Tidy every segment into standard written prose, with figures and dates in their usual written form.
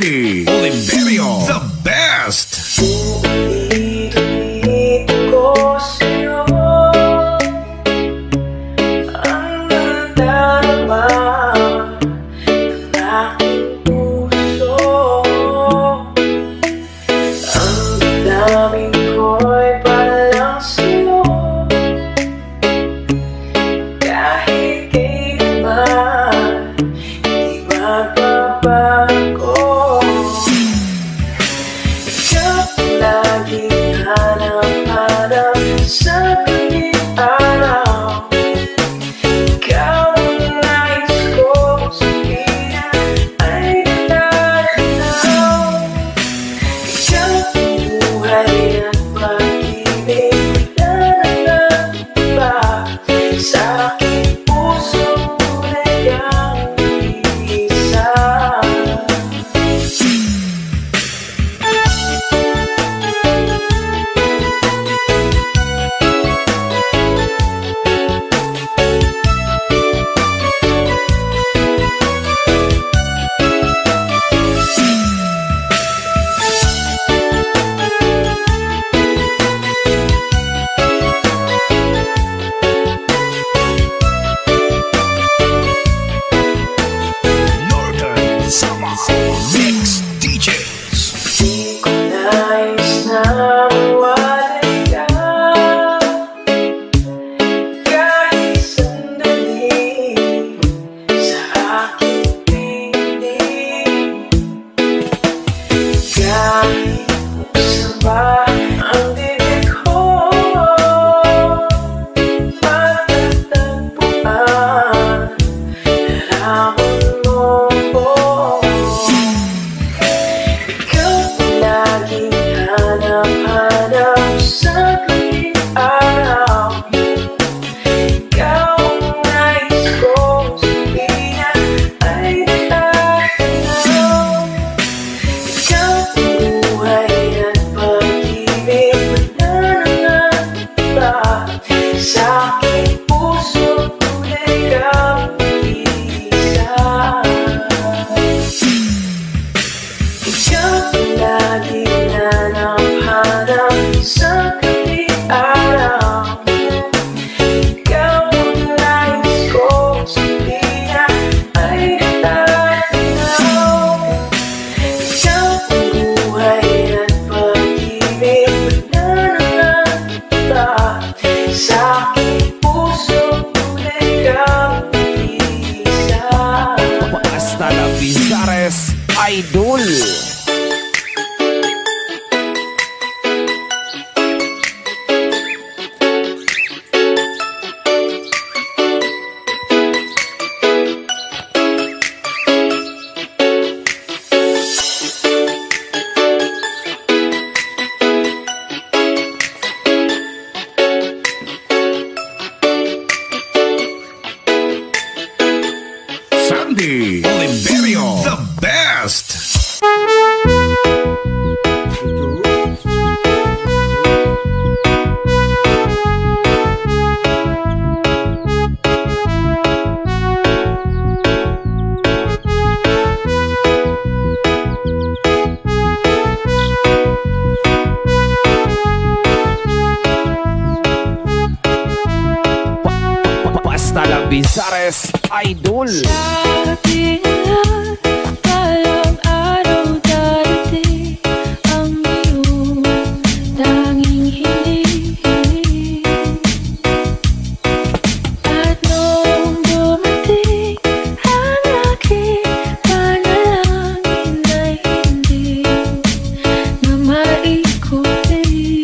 Sandy Oliverio, the best! Idol. Sandy Oliverio, the best! Basta lang Bizares, Idol. Sabi nila, balang araw darating ang iyong tanging hiling. At noong dumating ang aking panalangin ay hindi na maikutin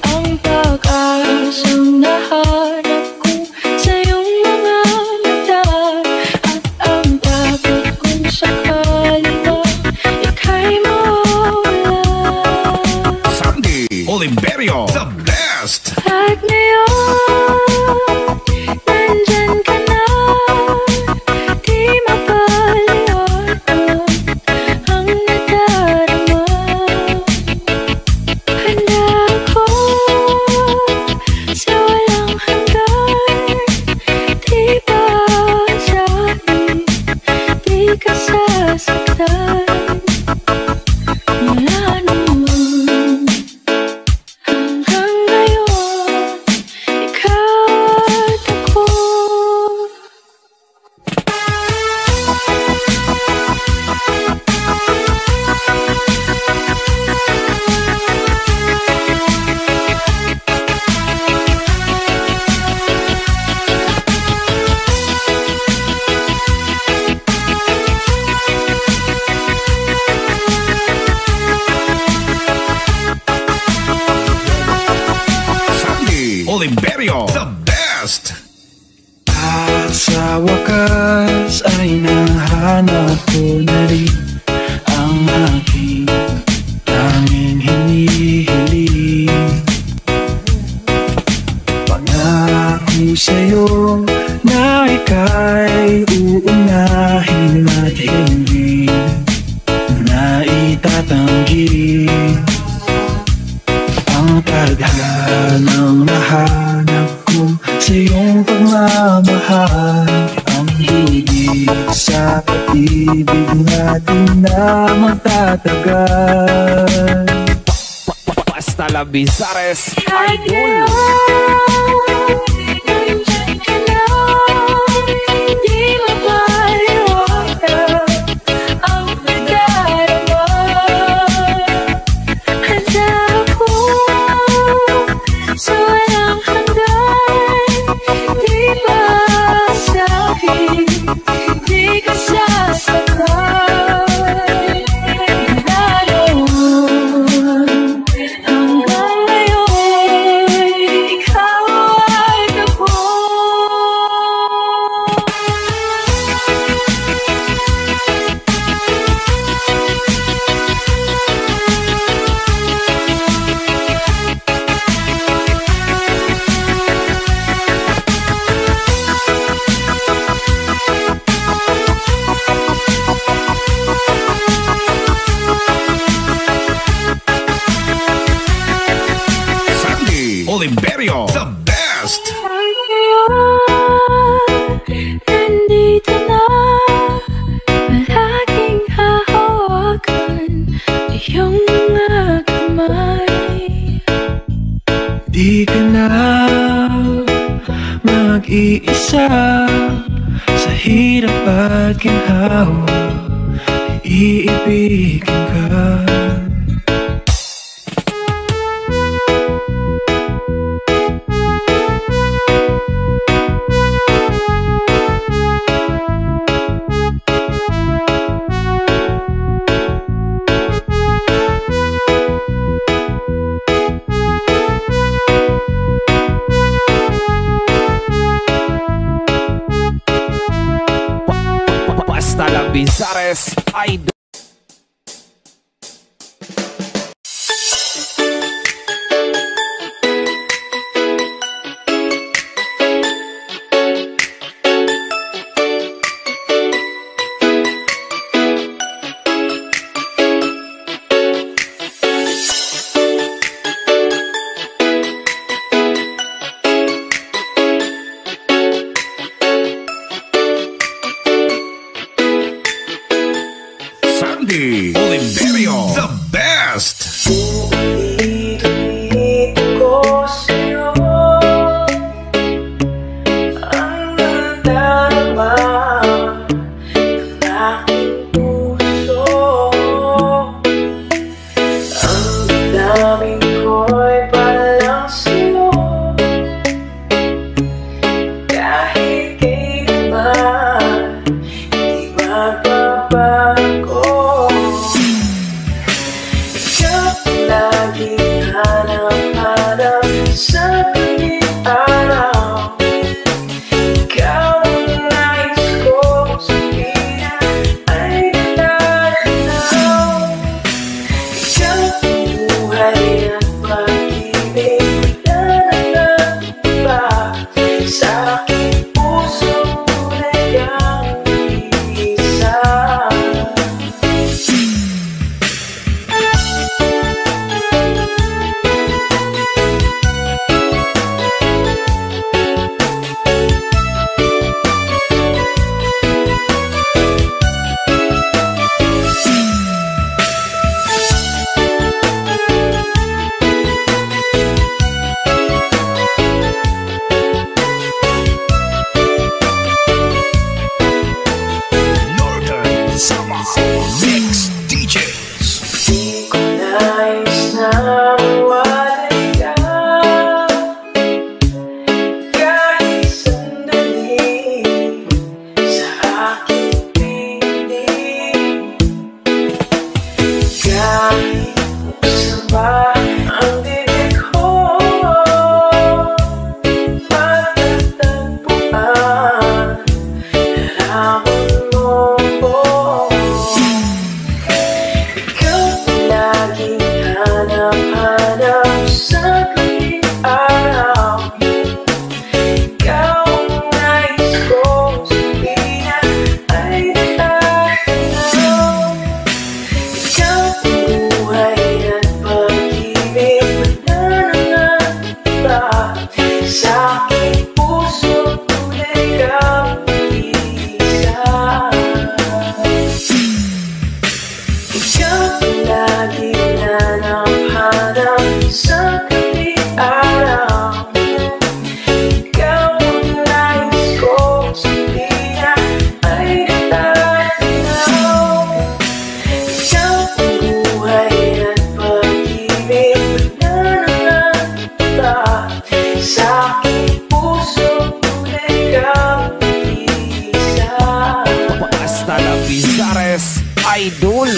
ang pag-asang nahanap ko sa iyong mga mata. At ang takot kung sakali ba ika'y mawala. Sandy Oliverio, the best! At ngayon, nandyan ka na, di mapaliwanag ang nadarama. Handa ako sa walang hanggan, di ba sabi, di ka sa nasasaktan. Mula noon hanggang ngayon, ikaw at ako. Oliverio, the best! At sa wakas ay nahanap ko na rin ang aking tanging hinihiling. Pangako sa'yo na ika'y uunahin at hindi na itatanggi ang tadhanang nahanap ko sa iyong pagmamahal. Ang higit sa pag-ibig natin na magtatagal. Basta La Bizares, Kahit idol. ngayon, nandyan ka na. Di mapaliwanag ang nadarama. Handa ako sa walang hanggan. Di maasahin, di ka sasaktan. Mula noon hanggang ngayon, ikaw at ako. Sandy Oliverio, the best! Kahit ngayon, nandito na. Palaging hahawakan iyong mga kamay. Di ka na mag-iisa sa hirap at ginhawa, iibigin ka. Basta La Bizares, idol. Sandy Oliverio, the best! Ulit ko sa'yo ang nadarama ng aking puso. Ang damdamin ko'y para lang sa'yo, kahit kailanman di magbabago. Ikaw lagi Mix DJs. Di ko nais na mawalay ka kahit sandali sa aking piling. Kahit buksan ba ang bibig ko, matatagpuan larawan mo ko. Ikaw laging hanap-hanap sa tuwing araw. Ikaw ang nais kong sabihin ay natanaw. Ikaw ang buhay at pag-ibig, wala nang iba sa aking puso, tunay kang isa. Ikaw ang laging hanap-hanap sa tuwing araw. Ikaw ang nais kong sabihin ay natanaw. Ikaw ang buhay at pag-ibig, wala nang iba sa aking puso, tunay kang isa. Hasta la Bizares Idol.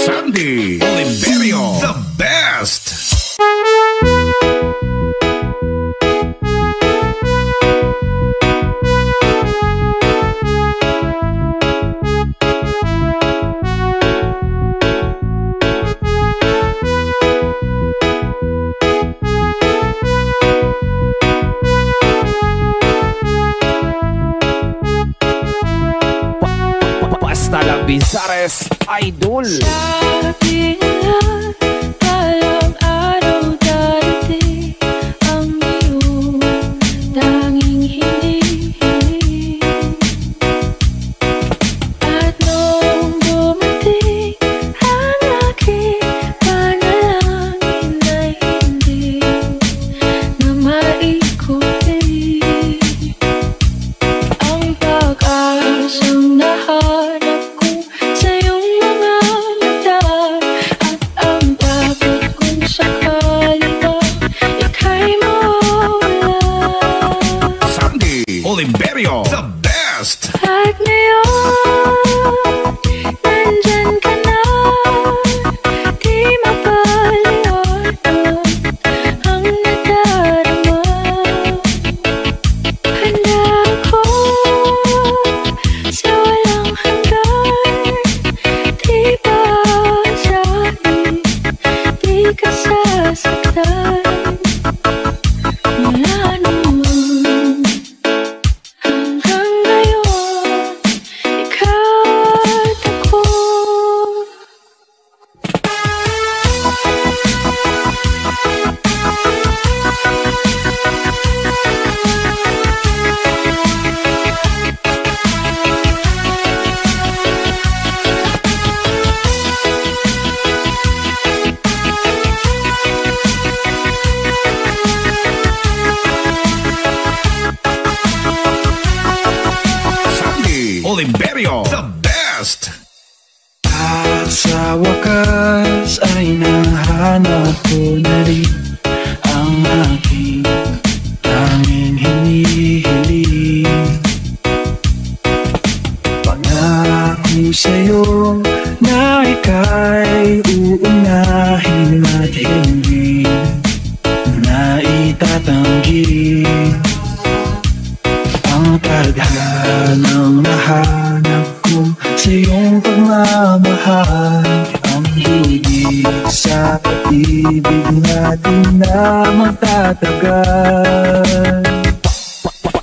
Sandy Oliverio, the best. Hasta la Bizares Idol. Sabi nila, balang araw darating ang iyong tanging hinihiling. At nung dumating ang aking panalangin ay hindi na maikutin ang pag-asang nahanap ko sa iyong mga mata. At ang takot kung sakali ba ika'y mawala. Sandy Oliverio, the best. At ngayon, nandyan ka na, di mapaliwanag ang nadarama. Handa ako sa walang hanggan, di ba sa'kin di ka sasaktan. Wala naman hanggang ngayon, ikaw at ako. Sandy Oliverio, the best. At sa wakas ay nahanap ko na rin ang aking tanging hinihiling. Pangako sa'yo na ika'y uunahin at hindi na itatanggi ang tadhanang nahanap ko sa iyong pagmamahal. Ang higit sa pag-ibig natin na magtatagal.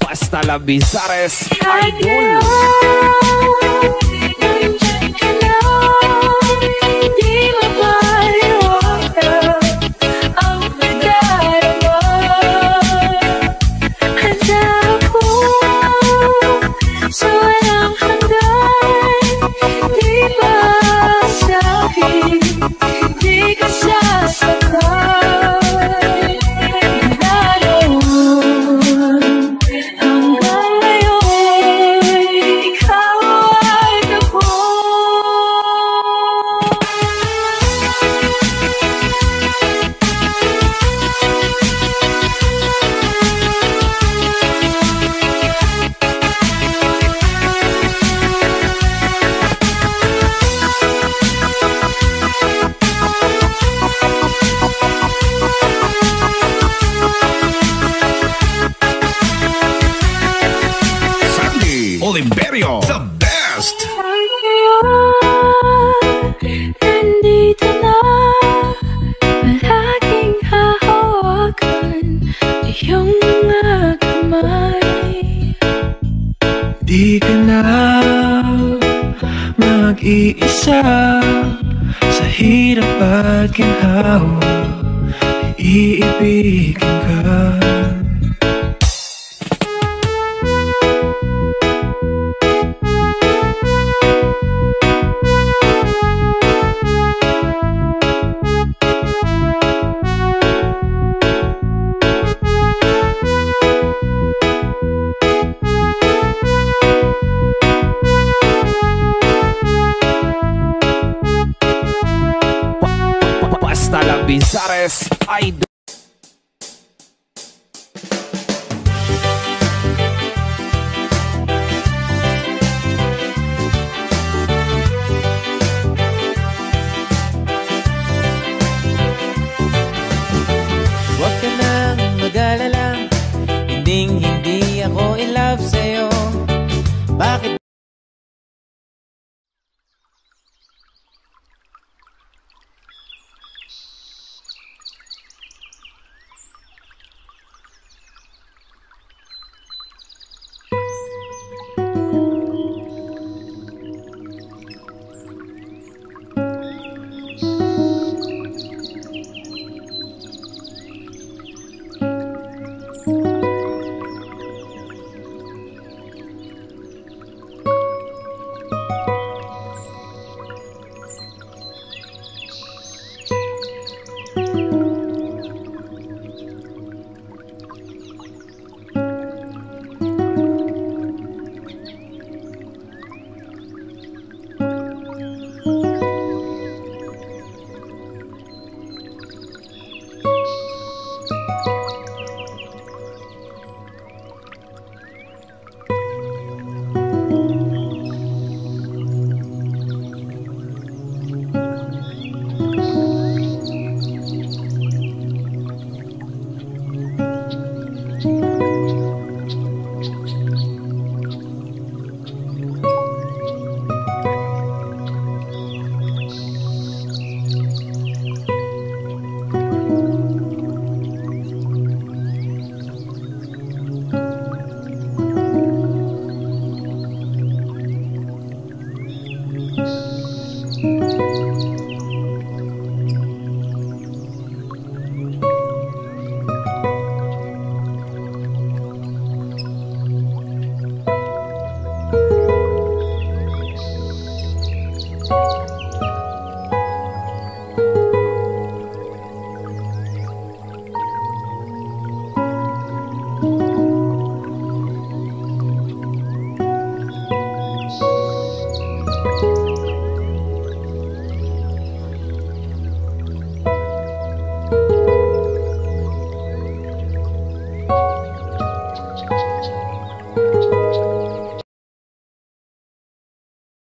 Hasta la Bizares At Idol. ngayon, nandyan ka na, di mapaliwanag isa sa hirap at ginhawa, iibigin ka. Basta la Bizares Idol.